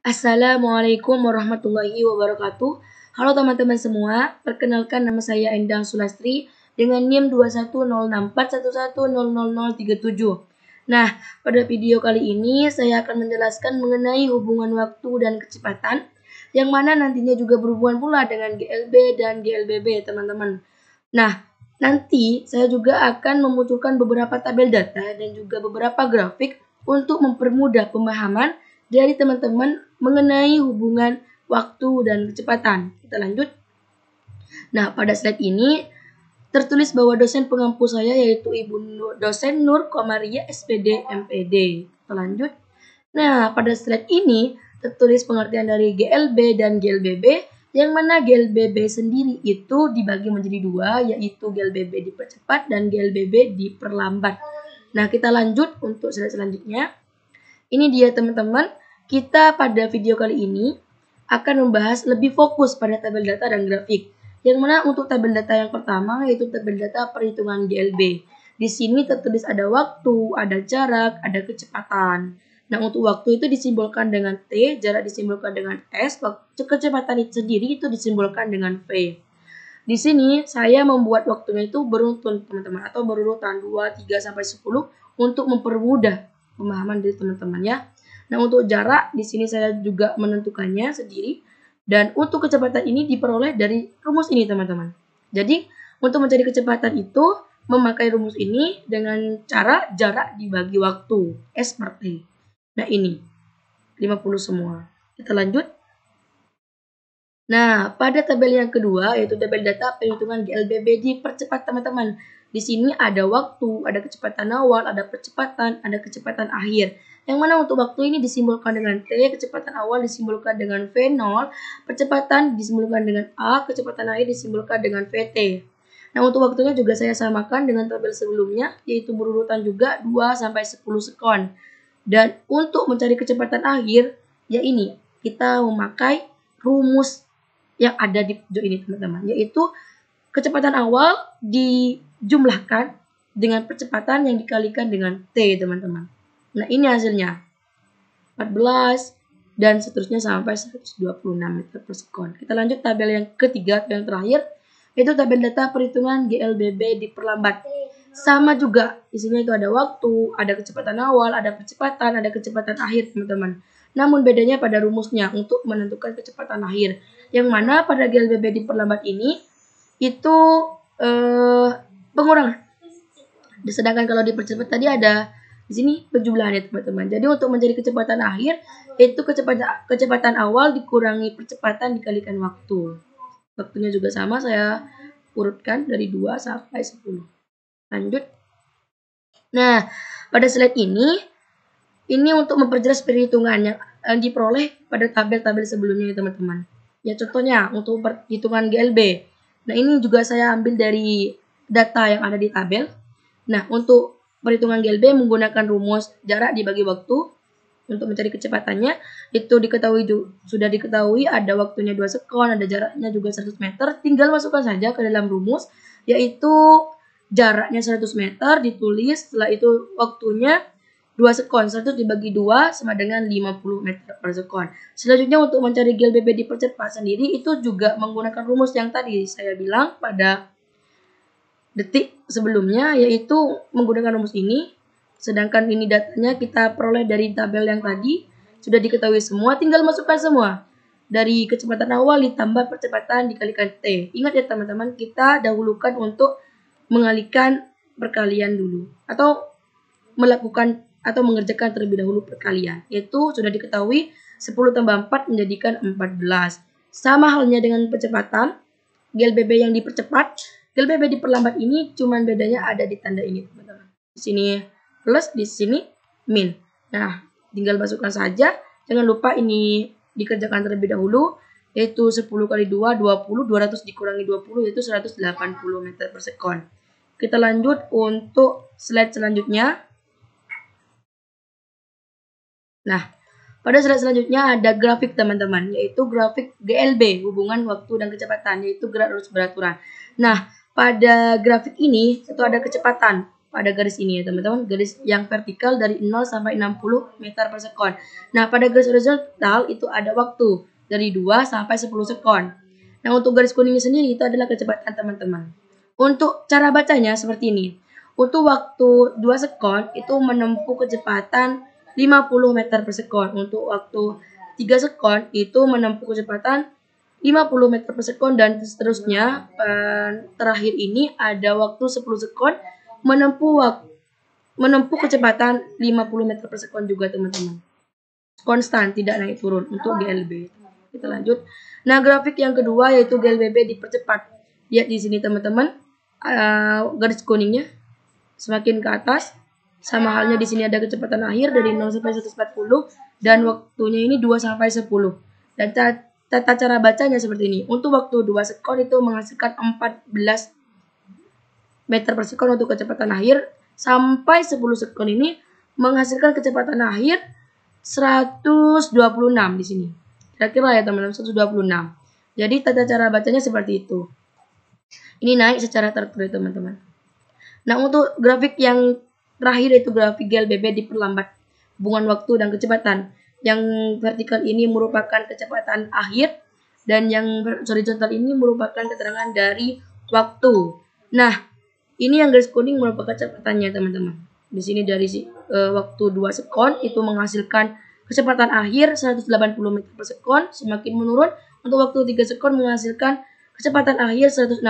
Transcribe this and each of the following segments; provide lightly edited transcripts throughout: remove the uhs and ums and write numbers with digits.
Assalamualaikum warahmatullahi wabarakatuh. Halo teman-teman semua, perkenalkan nama saya Endang Sulastri dengan NIM 2106411000037. Nah, pada video kali ini saya akan menjelaskan mengenai hubungan waktu dan kecepatan yang mana nantinya juga berhubungan pula dengan GLB dan GLBB, teman-teman. Nah, nanti saya juga akan memunculkan beberapa tabel data dan juga beberapa grafik untuk mempermudah pemahaman dari teman-teman mengenai hubungan waktu dan kecepatan. Kita lanjut. Nah, pada slide ini tertulis bahwa dosen pengampu saya yaitu Ibu dosen Nur Komaria SPD MPD. Kita lanjut. Nah, pada slide ini tertulis pengertian dari GLB dan GLBB, yang mana GLBB sendiri itu dibagi menjadi dua, yaitu GLBB dipercepat dan GLBB diperlambat. Nah, kita lanjut untuk slide selanjutnya. Ini dia teman-teman, kita pada video kali ini akan membahas lebih fokus pada tabel data dan grafik. Yang mana untuk tabel data yang pertama yaitu tabel data perhitungan GLB. Di sini tertulis ada waktu, ada jarak, ada kecepatan. Nah, untuk waktu itu disimbolkan dengan T, jarak disimbolkan dengan S, kecepatan itu sendiri itu disimbolkan dengan V. Di sini saya membuat waktunya itu beruntun teman-teman, atau berurutan 2, 3, sampai 10 untuk mempermudah pemahaman dari teman-teman ya. Nah, untuk jarak di sini saya juga menentukannya sendiri, dan untuk kecepatan ini diperoleh dari rumus ini teman-teman. Jadi untuk mencari kecepatan itu memakai rumus ini dengan cara jarak dibagi waktu, S per T. Nah, ini 50 semua. Kita lanjut. Nah, pada tabel yang kedua yaitu tabel data perhitungan GLBB dipercepat teman-teman. Di sini ada waktu, ada kecepatan awal, ada percepatan, ada kecepatan akhir. Yang mana untuk waktu ini disimbolkan dengan T, kecepatan awal disimbolkan dengan V0, percepatan disimbolkan dengan A, kecepatan akhir disimbolkan dengan VT. Nah, untuk waktunya juga saya samakan dengan tabel sebelumnya, yaitu berurutan juga 2 sampai 10 sekon. Dan untuk mencari kecepatan akhir, ya ini, kita memakai rumus yang ada di pojok ini teman-teman, yaitu kecepatan awal dijumlahkan dengan percepatan yang dikalikan dengan T teman-teman. Nah, ini hasilnya 14 dan seterusnya sampai 126 meter per sekon. Kita lanjut tabel yang ketiga, yang terakhir, yaitu tabel data perhitungan GLBB diperlambat. Sama juga, isinya itu ada waktu, ada kecepatan awal, ada percepatan, ada kecepatan akhir teman-teman. Namun bedanya pada rumusnya untuk menentukan kecepatan akhir. Yang mana pada GLBB diperlambat ini itu pengurangan. Sedangkan kalau dipercepat tadi ada di sini penjumlahannya teman-teman. Jadi untuk mencari kecepatan akhir itu kecepatan awal dikurangi percepatan dikalikan waktu. Waktunya juga sama, saya urutkan dari 2 sampai 10. Lanjut. Nah, pada slide ini untuk memperjelas perhitungan yang diperoleh pada tabel-tabel sebelumnya teman-teman. Ya, contohnya untuk perhitungan GLB. Nah, ini juga saya ambil dari data yang ada di tabel. Nah, untuk perhitungan GLB menggunakan rumus jarak dibagi waktu. Untuk mencari kecepatannya, itu sudah diketahui ada waktunya 2 sekon, ada jaraknya juga 100 meter. Tinggal masukkan saja ke dalam rumus, yaitu jaraknya 100 meter ditulis, setelah itu waktunya 2 sekon, 100 dibagi 2 sama dengan 50 meter per sekon. Selanjutnya untuk mencari GLBB dipercepat sendiri itu juga menggunakan rumus yang tadi saya bilang pada detik sebelumnya, yaitu menggunakan rumus ini. Sedangkan ini datanya kita peroleh dari tabel yang tadi, sudah diketahui semua, tinggal masukkan semua. Dari kecepatan awal ditambah percepatan dikalikan T. Ingat ya teman-teman, kita dahulukan untuk mengalihkan perkalian dulu, atau melakukan atau mengerjakan terlebih dahulu perkalian, yaitu sudah diketahui 10 tambah 4 menjadikan 14. Sama halnya dengan percepatan, GLBB yang dipercepat, GLBB diperlambat ini cuman bedanya ada di tanda ini teman-teman. Di sini plus, di sini min. Nah, tinggal masukkan saja. Jangan lupa ini dikerjakan terlebih dahulu, yaitu 10 kali 2, 20, 200 dikurangi 20, yaitu 180 meter per sekon. Kita lanjut untuk slide selanjutnya. Nah, pada slide selanjutnya ada grafik teman-teman, yaitu grafik GLB, hubungan waktu dan kecepatan, yaitu gerak lurus beraturan. Nah, pada grafik ini itu ada kecepatan. pada garis ini ya teman-teman, garis yang vertikal dari 0 sampai 60 meter per sekon. Nah, pada garis horizontal itu ada waktu dari 2 sampai 10 sekon. Nah, untuk garis kuningnya sendiri itu adalah kecepatan teman-teman. Untuk cara bacanya seperti ini. Untuk waktu 2 sekon itu menempuh kecepatan 50 meter per sekon. Untuk waktu 3 sekon itu menempuh kecepatan 50 meter per sekon dan seterusnya. Terakhir ini ada waktu 10 sekon menempuh kecepatan 50 meter per sekon juga teman-teman. Konstan, tidak naik turun untuk GLB. Kita lanjut. Nah, grafik yang kedua yaitu GLBB dipercepat. Lihat di sini teman-teman, garis kuningnya semakin ke atas. Sama halnya di sini ada kecepatan akhir dari 0 sampai 140 dan waktunya ini 2 sampai 10. Dan tata cara bacanya seperti ini. Untuk waktu 2 sekon itu menghasilkan 14 meter per sekon untuk kecepatan akhir. Sampai 10 sekon ini menghasilkan kecepatan akhir 126 di sini. Kira-kira ya teman-teman, 126. Jadi tata cara bacanya seperti itu. Ini naik secara teratur ya teman-teman. Nah, untuk grafik yang terakhir yaitu grafik GLBB diperlambat. Hubungan waktu dan kecepatan. Yang vertikal ini merupakan kecepatan akhir dan yang horizontal ini merupakan keterangan dari waktu. Nah, ini yang garis kuning merupakan kecepatannya teman-teman. Di sini dari waktu 2 sekon itu menghasilkan kecepatan akhir 180 meter per sekon, semakin menurun. Untuk waktu 3 sekon menghasilkan kecepatan akhir 160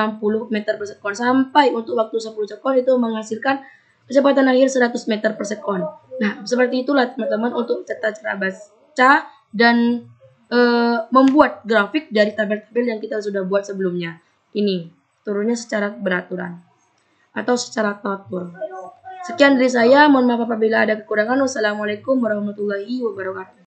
meter per sekon, sampai untuk waktu 10 sekon itu menghasilkan kecepatan akhir 100 meter per sekon. Nah, seperti itulah teman-teman untuk tata cara baca dan membuat grafik dari tabel-tabel yang kita sudah buat sebelumnya. Ini turunnya secara beraturan atau secara teratur. Sekian dari saya, mohon maaf apabila ada kekurangan. Wassalamualaikum warahmatullahi wabarakatuh.